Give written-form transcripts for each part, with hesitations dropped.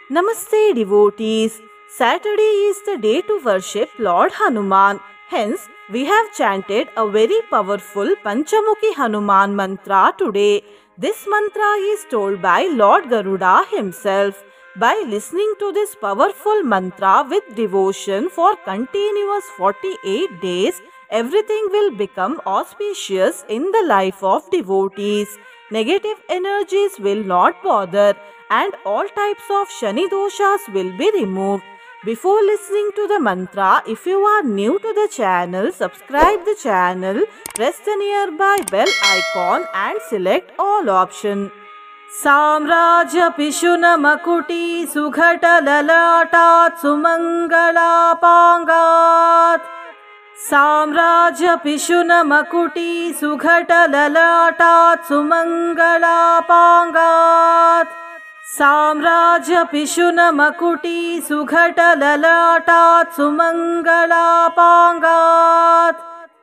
Namaste devotees. Saturday is the day to worship Lord Hanuman. Hence, we have chanted a very powerful Panchamukhi Hanuman mantra today. This mantra is told by Lord Garuda himself. By listening to this powerful mantra with devotion for continuous 48 days, everything will become auspicious in the life of devotees. Negative energies will not bother and all types of Shani doshas will be removed. Before listening to the mantra, if you are new to the channel, subscribe the channel, press the nearby bell icon and select all option. Samrajya Pishuna Makuti Sughata Lalatat Sumangala Pangat. Samrajya Pishuna Makuti Sughata Lalatat Sumangala Pangat. Samrajya Pishuna Makuti Sughata Lalatat Sumangala Pangat.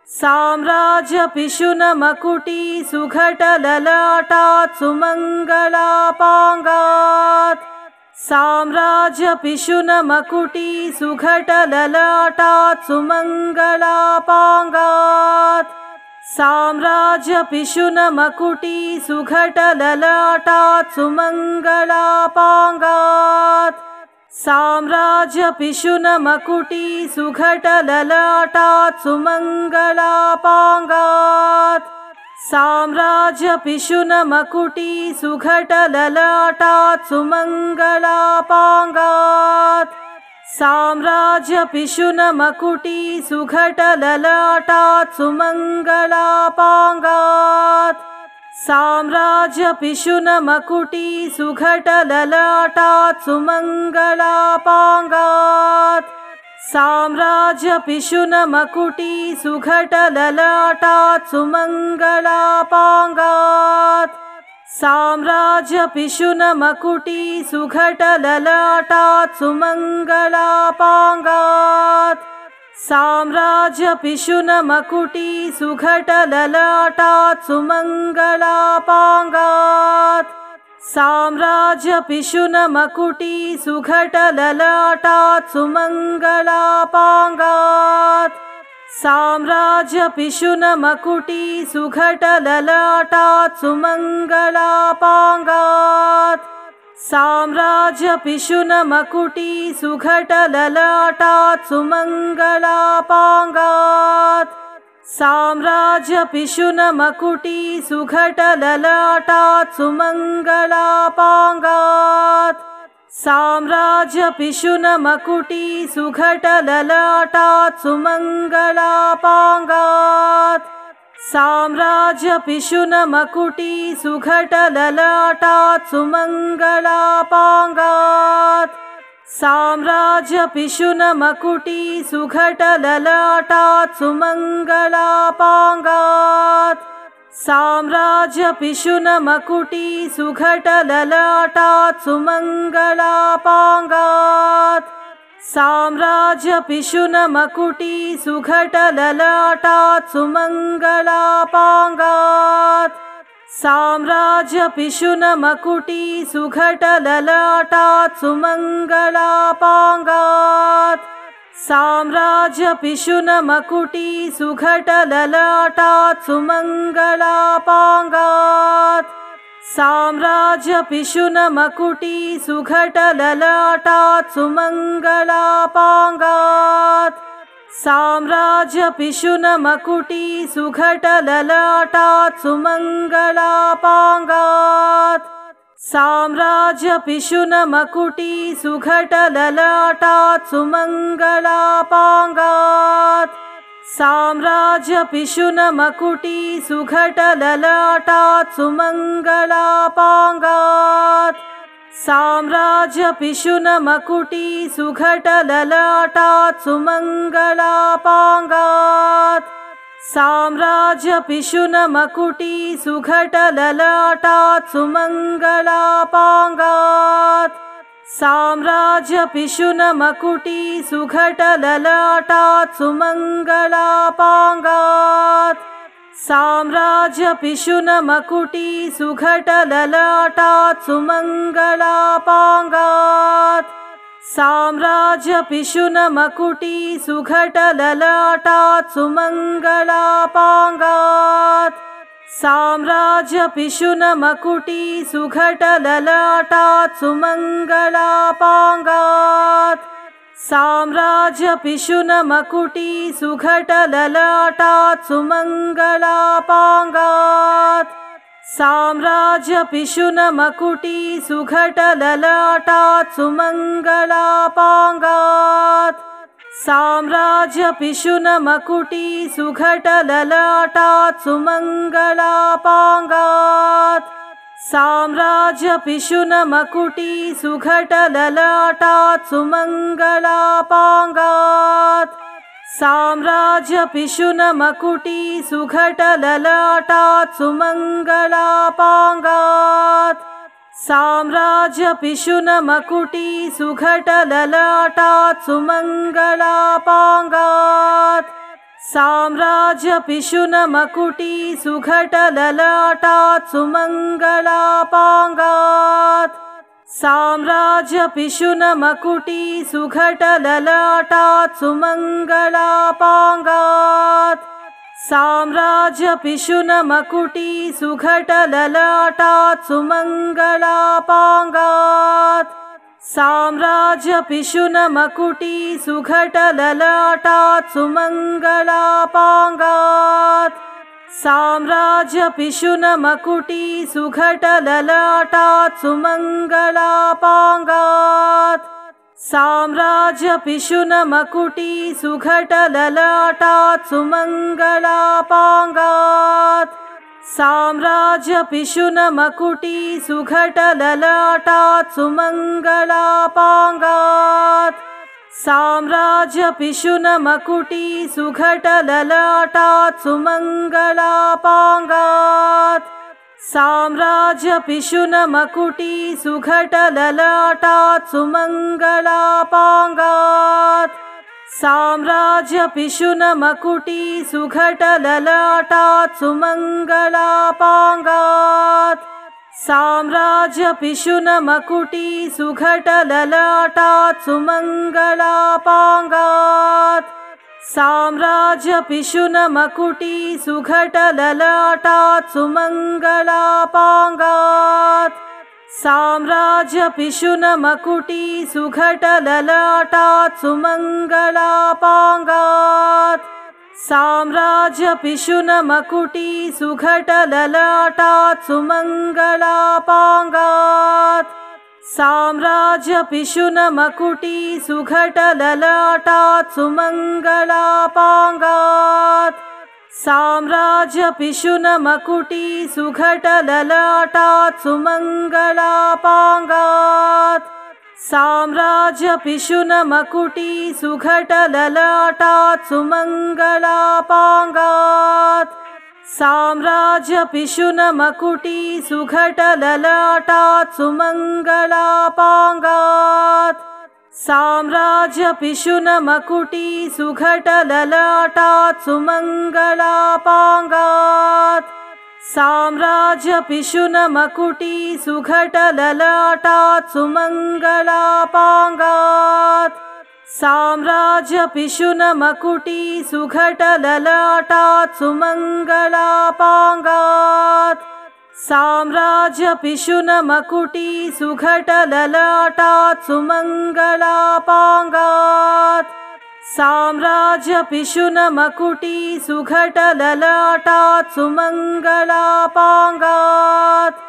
Samrajya Pishuna Makuti Sughata Lalatat Sumangala Pangat. Samrajya Pishuna Makuti Sughata Lalatat Sumangala Pangat. Samrajya Pishuna Makuti Sughata Lalatat Sumangala Pangat. Samrajya Pishuna Makuti Sughata Lalatat Sumangala Pangat. Samrajya Pishuna Makuti Sughata Lalatat Sumangala Pangat. Samrajya Pishuna Makuti Sughata Lalatat Sumangala Pangat. Samrajya Pishuna Makuti Sughata Lalatat Sumangala Pangat. Samrajya Pishuna Makuti Sughata Lalatat Sumangala Pangat. Samrajya Pishuna Makuti Sughata Lalatat Sumangala Pangat. Samrajya Pishuna Makuti Sughata Lalatat Sumangala Pangat. Samrajya Pishuna Makuti Sughata Lalatat Sumangala Pangat. Samrajya Pishuna Makuti Sughata Lalatat Sumangala Pangat. Samrajya Pishuna Makuti Sughata Lalatat Sumangala Pangat. Samrajya Pishuna Makuti Sughata Lalatat Sumangala Pangat. Samrajya Pishuna Makuti Sughata Lalatat Sumangala Pangat. Samrajya Pishuna Makuti Sughata Lalatat Sumangala Pangat. Samrajya Pishuna Makuti Sughata Lalatat Sumangala Pangat. Samrajya Pishuna Makuti Sughata Lalatat Sumangala Pangat. Samrajya Pishuna Makuti Sughata Lalatat Sumangala Pangat. Samrajya Pishuna Makuti Sughata Lalatat Sumangala Pangat. Samrajya Pishuna Makuti Sughata Lalatat Sumangala Pangat. Samrajya Pishuna Makuti Sughata Lalatat Sumangala Pangat. Samrajya Pishuna Makuti Sughata Lalatat Sumangala Pangat. Samrajya Pishuna Makuti Sughata Lalatat Sumangala Pangat. Samrajya Pishuna Makuti Sughata Lalatat Sumangala Pangat. Samrajya Pishuna Makuti Sughata Lalatat Sumangala Pangat. Samrajya Pishuna Makuti Sughata Lalatat Sumangala Pangat. Samrajya Pishuna Makuti Sughata Lalatat Sumangala Pangat. Samrajya Pishuna Makuti Sughata Lalatat Sumangala Pangat. साम्राज्यपिशुनमकुटी सुघटललाटात् सुमङ्गलापाङ्गात् साम्राज्यपिशुनमकुटी सुघटललाटात् सुमङ्गलापाङ्गात् साम्राज्यपिशुनमकुटी सुघटललाटात् सुमङ्गलापाङ्गात् साम्राज्यपिशुनमकुटी सुघटललाटात् सुमङ्गलापाङ्गात् साम्राज्यपिशुनमकुटी सुघटललाटात् सुमङ्गलापाङ्गात् साम्राज्यपिशुनमकुटी सुघटललाटात् सुमङ्गलापाङ्गात् साम्राज्यपिशुनमकुटी सुघटललाटात् सुमङ्गलापाङ्गात् साम्राज्यपिशुनमकुटी सुघटललाटात् सुमङ्गलापाङ्गात् साम्राज्यपिशुनमकुटी सुघटललाटात् सुमङ्गलापाङ्गात् साम्राज्यपिशुनमकुटी सुघटललाटात् सुमङ्गलापाङ्गात् साम्राज्यपिशुनमकुटी सुघटललाटात् सुमङ्गलापाङ्गात् साम्राज्यपिशुनमकुटी सुघटललाटात् सुमङ्गलापाङ्गात् साम्राज्यपिशुनमकुटी सुघटललाटात् सुमङ्गलापाङ्गात् साम्राज्यपिशुनमकुटी सुघटललाटात् सुमङ्गलापाङ्गात् साम्राज्यपिशुनमकुटी सुघटललाटात् सुमङ्गलापाङ्गात् साम्राज्यपिशुनमकुटी सुघटललाटात् सुमङ्गलापाङ्गात् साम्राज्यपिशुनमकुटी सुघटललाटात् सुमङ्गलापाङ्गात् साम्राज्यपिशुनमकुटी सुघटललाटात् सुमङ्गलापाङ्गात् साम्राज्यपिशुनमकुटी सुघटललाटात् सुमङ्गलापाङ्गात् साम्राज्यपिशुनमकुटी सुघटललाटात् सुमङ्गलापाङ्गात् साम्राज्यपिशुनमकुटी सुघटललाटात् सुमङ्गलापाङ्गात् साम्राज्यपिशुनमकुटी सुघटललाटात् सुमङ्गलापाङ्गात् साम्राज्यपिशुनमकुटी सुघटललाटात् सुमङ्गलापाङ्गात् साम्राज्यपिशुनमकुटी सुघटललाटात् सुमङ्गलापाङ्गात् साम्राज्यपिशुनमकुटी सुघटललाटात् सुमङ्गलापाङ्गात् साम्राज्यपिशुनमकुटी सुघटललाटात् सुमङ्गलापाङ्गात् साम्राज्यपिशुनमकुटी सुघटललाटात् सुमङ्गलापाङ्गात् साम्राज्यपिशुनमकुटी सुघटललाटात् सुमङ्गलापाङ्गात् साम्राज्यपिशुनमकुटी सुघटललाटात् सुमङ्गलापाङ्गात् साम्राज्यपिशुनमकुटी सुघटललाटात् सुमङ्गलापाङ्गात् साम्राज्यपिशुनमकुटी सुघटललाटात् सुमङ्गलापाङ्गात्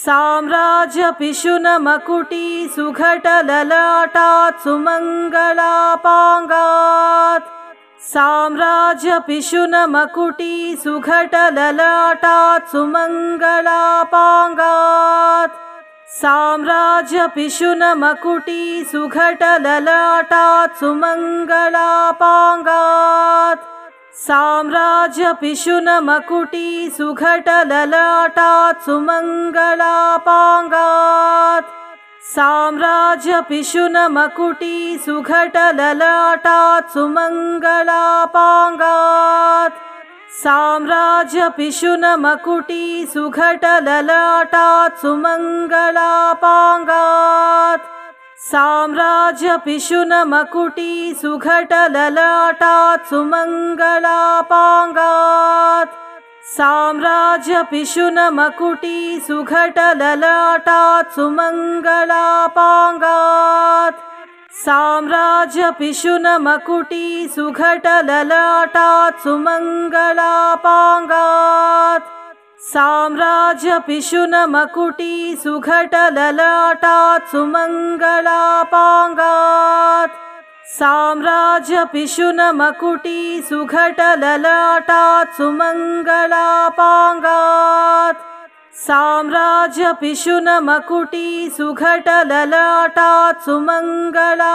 साम्राज्यपिशुनमकुटी सुघटललाटात् सुमङ्गलापाङ्गात् साम्राज्यपिशुनमकुटी सुघटललाटात् सुमङ्गलापाङ्गात् साम्राज्यपिशुनमकुटी सुघटललाटात् सुमङ्गलापाङ्गात् साम्राज्यपिशुनमकुटी सुघटललाटात् सुमङ्गलापाङ्गात् साम्राज्यपिशुनमकुटी सुघटललाटात् सुमङ्गलापाङ्गात् साम्राज्यपिशुनमकुटी सुघटललाटात् सुमङ्गलापाङ्गात् साम्राज्यपिशुनमकुटी सुघटललाटात् सुमङ्गलापाङ्गात् साम्राज्यपिशुनमकुटी सुघटललाटात् सुमङ्गलापाङ्गात् साम्राज्यपिशुनमकुटी सुघटललाटात् सुमङ्गलापाङ्गात् साम्राज्यपिशुनमकुटी सुघटललाटात् सुमङ्गलापाङ्गात् साम्राज्यपिशुनमकुटी सुघटललाटात् सुमङ्गलापाङ्गात् साम्राज्यपिशुनमकुटी सुघटललाटात् सुमङ्गलापाङ्गात्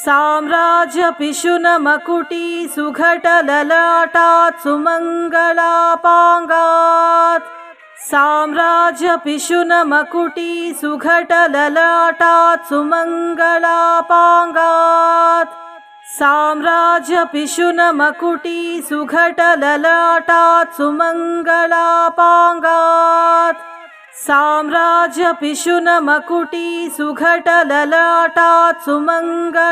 साम्राज्यपिशुनमकुटी सुघटललाटात् सुमङ्गलापाङ्गात् साम्राज्यपिशुनमकुटी सुघटललाटात् सुमङ्गलापाङ्गात् साम्राज्यपिशुनमकुटी सुघटललाटात् सुमङ्गलापाङ्गात् साम्राज्यपिशुनमकुटी सुघटललाटात् सुमङ्गलापाङ्गात्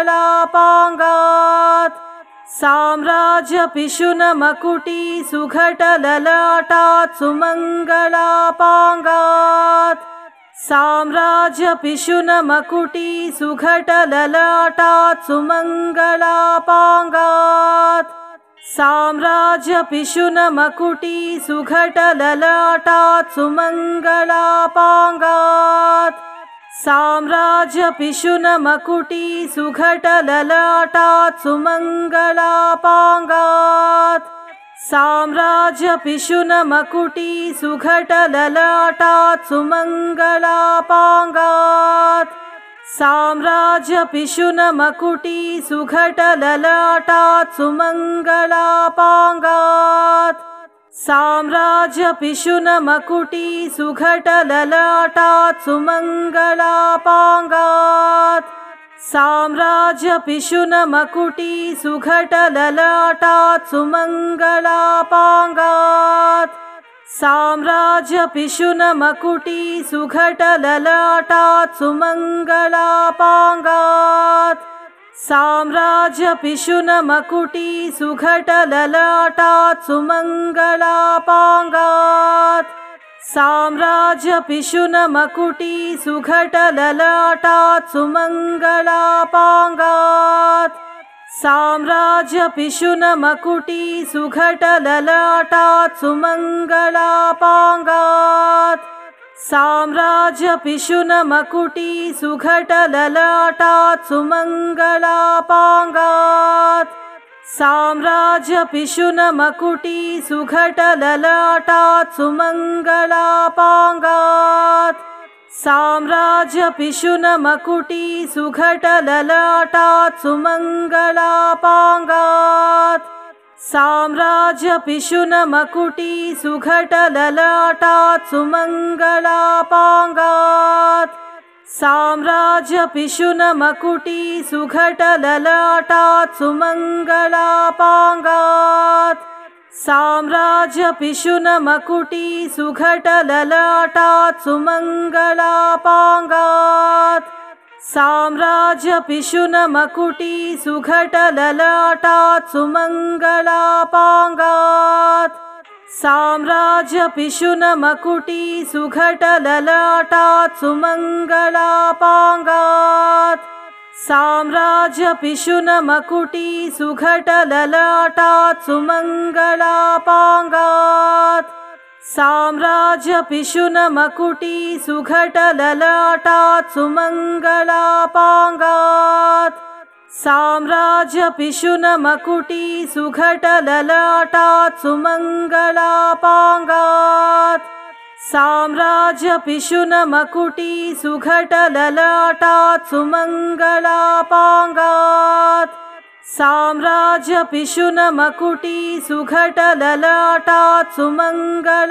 साम्राज्यपिशुनमकुटी सुघटललाटात् सुमङ्गलापाङ्गात् साम्राज्यपिशुनमकुटी सुघटललाटात् सुमङ्गलापाङ्गात् साम्राज्यपिशुनमकुटी सुघटललाटात् सुमङ्गलापाङ्गात् साम्राज्यपिशुनमकुटी सुघटललाटात् सुमङ्गलापाङ्गात् साम्राज्यपिशुनमकुटी सुघटललाटात् सुमङ्गलापाङ्गात् साम्राज्यपिशुनमकुटी सुघटललाटात् सुमङ्गलापाङ्गात् साम्राज्यपिशुनमकुटी सुघटललाटात् सुमङ्गलापाङ्गात् साम्राज्यपिशुनमकुटी सुघटललाटात् सुमङ्गलापाङ्गात् साम्राज्यपिशुनमकुटी सुघटललाटात् सुमङ्गलापाङ्गात् साम्राज्यपिशुनमकुटी सुघटललाटात् सुमङ्गलापाङ्गात् साम्राज्यपिशुनमकुटी सुघटललाटात् सुमङ्गलापाङ्गात् साम्राज्यपिशुनमकुटी सुघटललाटात् सुमङ्गलापाङ्गात् साम्राज्यपिशुनमकुटी सुघटललाटात् सुमङ्गलापाङ्गात् साम्राज्यपिशुनमकुटी सुघटललाटात् सुमङ्गलापाङ्गात् साम्राज्यपिशुनमकुटी सुघटललाटात् सुमङ्गलापाङ्गात् साम्राज्यपिशुनमकुटी सुघटललाटात् सुमङ्गलापाङ्गात् साम्राज्यपिशुनमकुटी सुघटललाटात् सुमङ्गलापाङ्गात् साम्राज्यपिशुनमकुटी सुघटललाटात् सुमङ्गलापाङ्गात् साम्राज्यपिशुनमकुटी सुघटललाटात् सुमङ्गलापाङ्गात् साम्राज्यपिशुनमकुटी सुघटललाटात् सुमङ्गलापाङ्गात् साम्राज्यपिशुनमकुटी सुघटललाटात् सुमङ्गलापाङ्गात् साम्राज्यपिशुनमकुटी सुघटललाटात् सुमङ्गलापाङ्गात् साम्राज्यपिशुनमकुटी सुघटललाटात् सुमङ्गलापाङ्गात् साम्राज्यपिशुनमकुटी सुघटललाटात् सुमङ्गलापाङ्गात् साम्राज्यपिशुनमकुटी सुघटललाटात् सुमङ्गलापाङ्गात्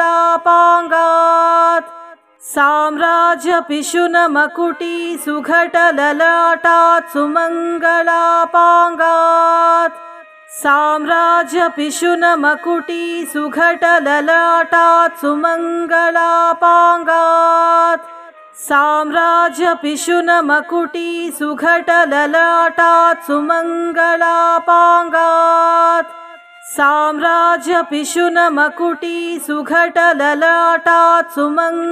साम्राज्यपिशुनमकुटी सुघटललाटात् सुमङ्गलापाङ्गात् साम्राज्यपिशुनमकुटी सुघटललाटात् सुमङ्गलापाङ्गात् साम्राज्यपिशुनमकुटी सुघटललाटात् सुमङ्गलापाङ्गात् साम्राज्यपिशुनमकुटी सुघटललाटात् सुमङ्गलापाङ्गात्